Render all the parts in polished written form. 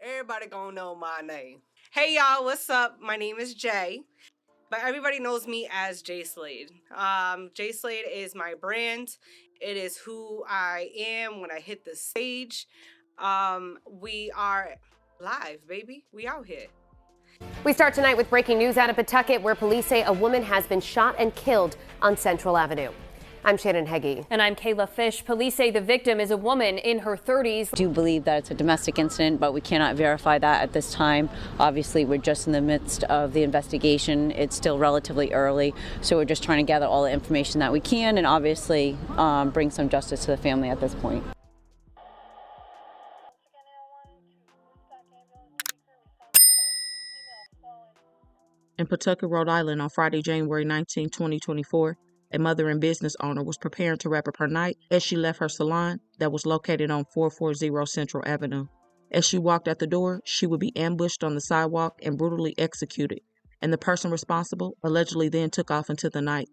Everybody gonna know my name. Hey y'all, what's up? My name is Jay, but everybody knows me as J Slade. J Slade is my brand. It is who I am when I hit the stage. We are live, baby. We out here. We start tonight with breaking news out of Pawtucket, where police say a woman has been shot and killed on Central Avenue. I'm Shannon Heggie. And I'm Kayla Fish. Police say the victim is a woman in her 30s. I do believe that it's a domestic incident, but we cannot verify that at this time. Obviously, we're just in the midst of the investigation. It's still relatively early, so we're just trying to gather all the information that we can and obviously bring some justice to the family at this point. In Pawtucket, Rhode Island, on Friday, January 19, 2024, a mother and business owner was preparing to wrap up her night as she left her salon that was located on 440 Central Avenue. As she walked out the door, she would be ambushed on the sidewalk and brutally executed, and the person responsible allegedly then took off into the night.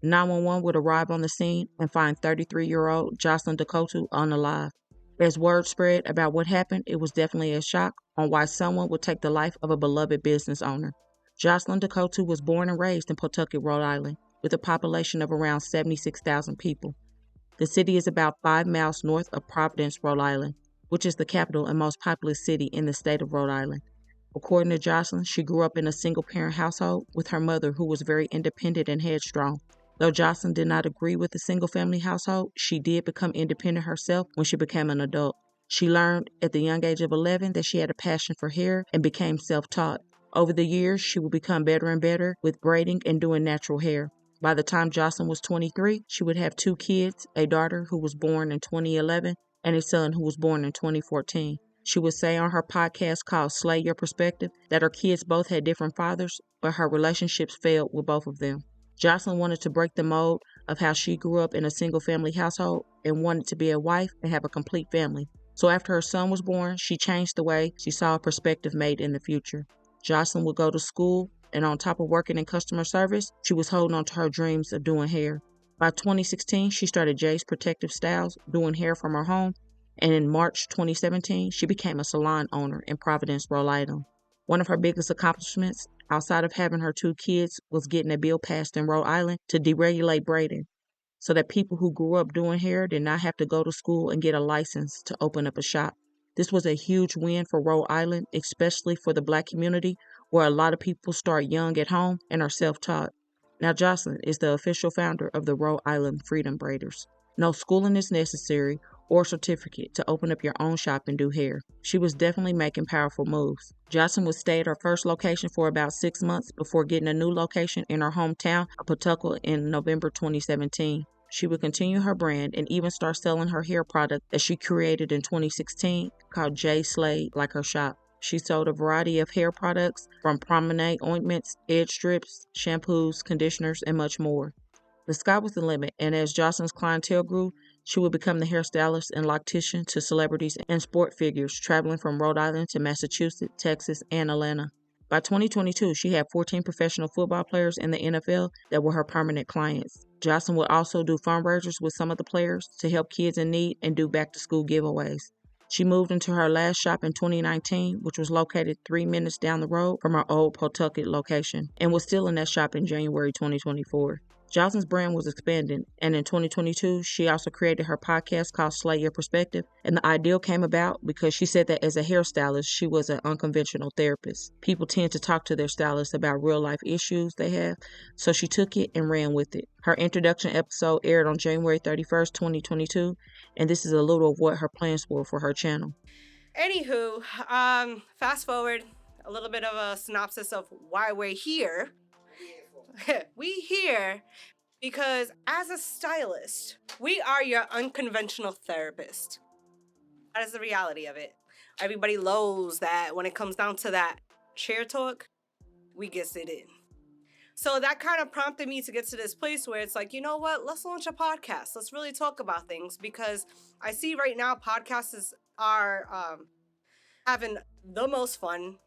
911 would arrive on the scene and find 33-year-old Jocelyn Dakota unalive. As word spread about what happened, it was definitely a shock on why someone would take the life of a beloved business owner. Jocelyn Dakota was born and raised in Pawtucket, Rhode Island, with a population of around 76,000 people. The city is about 5 miles north of Providence, Rhode Island, which is the capital and most populous city in the state of Rhode Island. According to Jocelyn, she grew up in a single-parent household with her mother, who was very independent and headstrong. Though Jocelyn did not agree with the single-family household, she did become independent herself when she became an adult. She learned at the young age of 11 that she had a passion for hair and became self-taught. Over the years, she would become better and better with braiding and doing natural hair. By the time Jocelyn was 23, she would have 2 kids, a daughter who was born in 2011 and a son who was born in 2014. She would say on her podcast called Slay Your Perspective that her kids both had different fathers, but her relationships failed with both of them. Jocelyn wanted to break the mold of how she grew up in a single-family household and wanted to be a wife and have a complete family. So after her son was born, she changed the way she saw a perspective made in the future. Jocelyn would go to school, and on top of working in customer service, she was holding on to her dreams of doing hair. By 2016, she started Jay's Protective Styles, doing hair from her home, and in March 2017, she became a salon owner in Providence, Rhode Island. One of her biggest accomplishments, outside of having her 2 kids, was getting a bill passed in Rhode Island to deregulate braiding, so that people who grew up doing hair did not have to go to school and get a license to open up a shop. This was a huge win for Rhode Island, especially for the Black community, where a lot of people start young at home and are self-taught. Now, Jocelyn is the official founder of the Rhode Island Freedom Braiders. No schooling is necessary or certificate to open up your own shop and do hair. She was definitely making powerful moves. Jocelyn would stay at her first location for about 6 months before getting a new location in her hometown of Pawtucket in November 2017. She would continue her brand and even start selling her hair product that she created in 2016 called J Slade, like her shop. She sold a variety of hair products from promenade ointments, edge strips, shampoos, conditioners, and much more. The sky was the limit, and as Jocelyn's clientele grew, she would become the hairstylist and Loctician to celebrities and sport figures, traveling from Rhode Island to Massachusetts, Texas, and Atlanta. By 2022, she had 14 professional football players in the NFL that were her permanent clients. Jocelyn would also do fundraisers with some of the players to help kids in need and do back-to-school giveaways. She moved into her last shop in 2019, which was located 3 minutes down the road from her old Pawtucket location, and was still in that shop in January 2024. Jocelyn's brand was expanding, and in 2022, she also created her podcast called Slay Your Perspective, and the idea came about because she said that as a hairstylist, she was an unconventional therapist. People tend to talk to their stylists about real-life issues they have, so she took it and ran with it. Her introduction episode aired on January 31st, 2022, and this is a little of what her plans were for her channel. Anywho, fast forward, a little bit of a synopsis of why we're here. We here because as a stylist, we are your unconventional therapist. That is the reality of it. Everybody knows that when it comes down to that chair talk, we gets it in. So that kind of prompted me to get to this place where it's like, you know what? Let's launch a podcast. Let's really talk about things, because I see right now podcasts are having the most fun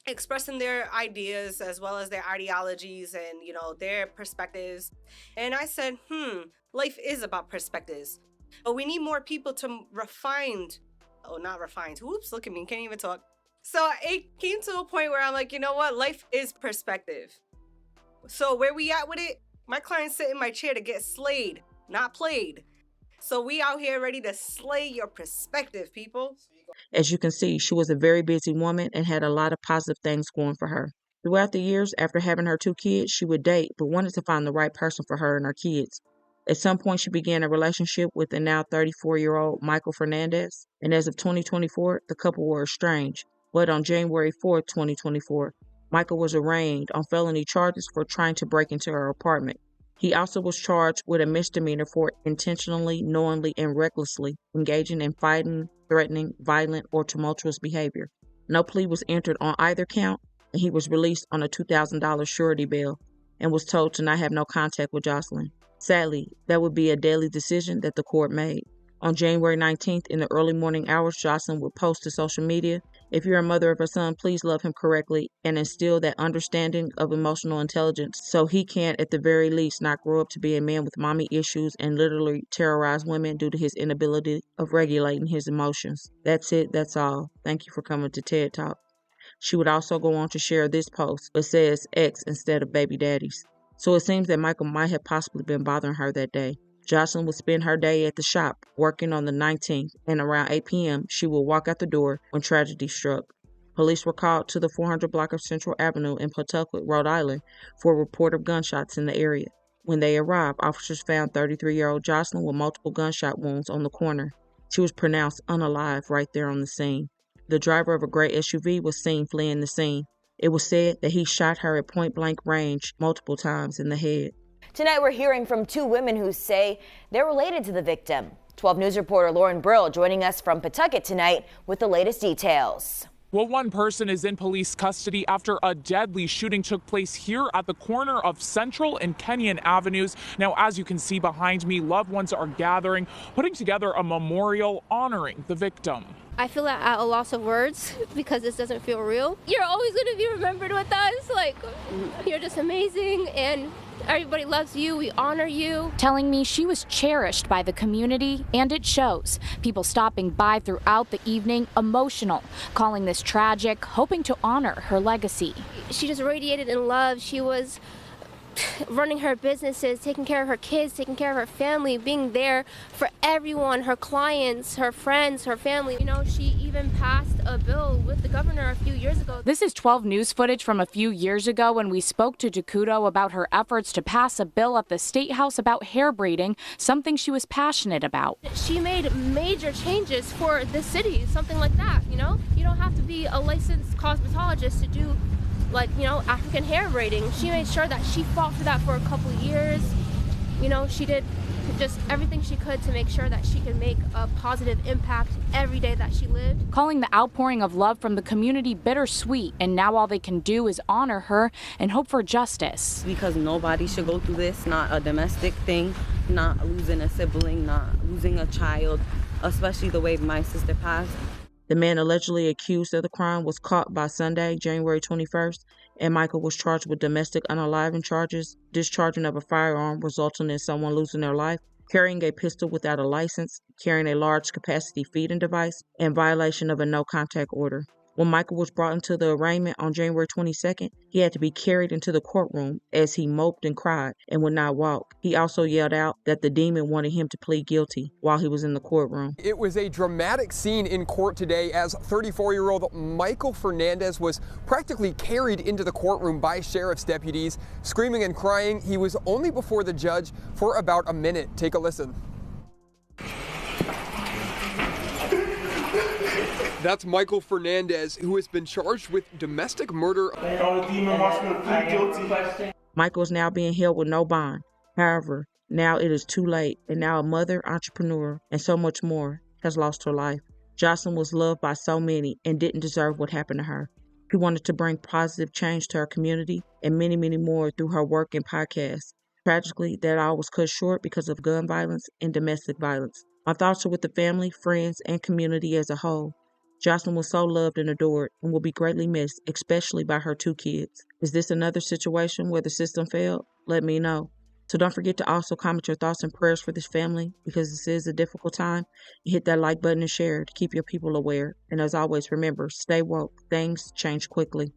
expressing their ideas as well as their ideologies and, you know, their perspectives. And I said, life is about perspectives. But we need more people to not refined. Oops, look at me, can't even talk. So it came to a point where I'm like, you know what? Life is perspective. So where we at with it? My client sit in my chair to get slayed, not played. So we out here ready to slay your perspective, people. As you can see, she was a very busy woman and had a lot of positive things going for her. Throughout the years, after having her 2 kids, she would date, but wanted to find the right person for her and her kids. At some point, she began a relationship with the now 34-year-old Michael Fernandez, and as of 2024, the couple were estranged. But on January 4th, 2024, Michael was arraigned on felony charges for trying to break into her apartment. He also was charged with a misdemeanor for intentionally, knowingly, and recklessly engaging in fighting, threatening, violent, or tumultuous behavior. No plea was entered on either count, and he was released on a $2,000 surety bail and was told to not have no contact with Jocelyn. Sadly, that would be a daily decision that the court made. On January 19th, in the early morning hours, Jocelyn would post to social media, "If you're a mother of a son, please love him correctly and instill that understanding of emotional intelligence so he can, at the very least, not grow up to be a man with mommy issues and literally terrorize women due to his inability of regulating his emotions. That's it, that's all. Thank you for coming to TED Talk." She would also go on to share this post, but says X instead of baby daddies. So it seems that Michael might have possibly been bothering her that day. Jocelyn would spend her day at the shop, working on the 19th, and around 8 p.m., she would walk out the door when tragedy struck. Police were called to the 400 block of Central Avenue in Pawtucket, Rhode Island, for a report of gunshots in the area. When they arrived, officers found 33-year-old Jocelyn with multiple gunshot wounds on the corner. She was pronounced unalive right there on the scene. The driver of a gray SUV was seen fleeing the scene. It was said that he shot her at point-blank range multiple times in the head. Tonight we're hearing from 2 women who say they're related to the victim. 12 News reporter Lauren Brill joining us from Pawtucket tonight with the latest details. Well, one person is in police custody after a deadly shooting took place here at the corner of Central and Kenyon Avenues. Now, as you can see behind me, loved ones are gathering, putting together a memorial honoring the victim. I feel at a loss of words because this doesn't feel real. You're always going to be remembered with us. Like, you're just amazing and everybody loves you. We honor you. Telling me she was cherished by the community, and it shows. People stopping by throughout the evening, emotional, calling this tragic, hoping to honor her legacy. She just radiated in love. She was running her businesses, taking care of her kids, taking care of her family, being there for everyone, her clients, her friends, her family. You know, she even passed a bill with the governor a few years ago. This is 12 News footage from a few years ago when we spoke to Takuto about her efforts to pass a bill at the State House about hair braiding, something she was passionate about. She made major changes for the city, something like that, you know? You don't have to be a licensed cosmetologist to do African hair braiding. She made sure that she fought for that for a couple of years. You know, she did just everything she could to make sure that she could make a positive impact every day that she lived. Calling the outpouring of love from the community bittersweet, and now all they can do is honor her and hope for justice. Because nobody should go through this, not a domestic thing, not losing a sibling, not losing a child, especially the way my sister passed. The man allegedly accused of the crime was caught by Sunday, January 21st, and Michael was charged with domestic unaliving charges, discharging of a firearm resulting in someone losing their life, carrying a pistol without a license, carrying a large capacity feeding device, and violation of a no-contact order. When Michael was brought into the arraignment on January 22nd, he had to be carried into the courtroom as he moped and cried and would not walk. He also yelled out that the demon wanted him to plead guilty while he was in the courtroom. It was a dramatic scene in court today as 34-year-old Michael Fernandez was practically carried into the courtroom by sheriff's deputies, screaming and crying. He was only before the judge for about a minute. Take a listen. That's Michael Fernandez, who has been charged with domestic murder. Michael is now being held with no bond. However, now it is too late, and now a mother, entrepreneur, and so much more has lost her life. Jocelyn was loved by so many and didn't deserve what happened to her. She wanted to bring positive change to her community and many, many more through her work and podcasts. Tragically, that all was cut short because of gun violence and domestic violence. My thoughts are with the family, friends, and community as a whole. Jocelyn was so loved and adored and will be greatly missed, especially by her 2 kids. Is this another situation where the system failed? Let me know. So don't forget to also comment your thoughts and prayers for this family, because this is a difficult time. Hit that like button and share to keep your people aware. And as always, remember, stay woke. Things change quickly.